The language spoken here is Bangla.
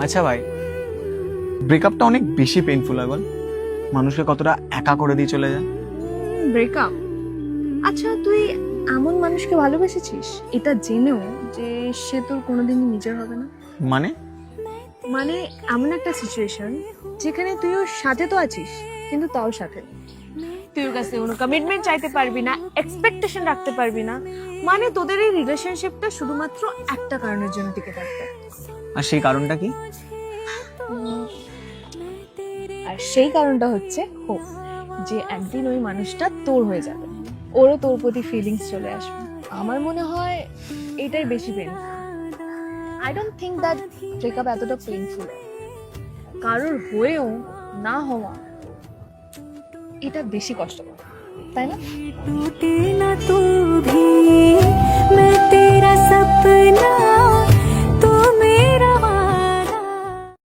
আচ্ছা ভাই, ব্রেকআপটা অনেক বেশি পেইনফুল হয় বল, মানুষকে কতটা একা করে দিয়ে চলে যায়। ব্রেকআপ? আচ্ছা, তুই এমন মানুষকে ভালোবেসেছিস এটা জেনেও যে সে তোর কোনোদিনই নিজের হবে না? মানে? মানে এমন একটা সিচুয়েশন যেখানে তুই ওর সাথে তো আছিস কিন্তু তাও সাথে নেই। তুই ওর কাছে কোনো কমিটমেন্ট চাইতে পারবি না, এক্সপেকটেশন রাখতে পারবি না। মানে তোদের এই রিলেশনশিপটা শুধুমাত্র একটা কারণের জন্য টিকে থাকবে। আর সেই কারণটা কি? আর সেই কারণটা হচ্ছে হোপ, যে একদিন ওই মানুষটা তোর হয়ে যাবে, ওরও তোর প্রতি ফিলিংস চলে আসবে। আমার মনে হয় এটাই বেশি painful. I don't think that breakup এতটা পেইনফুল। কারোর হয়েও না হওয়া এটা বেশি কষ্টকর, তাই না? टूटे ना तू भी मैं तेरा सपना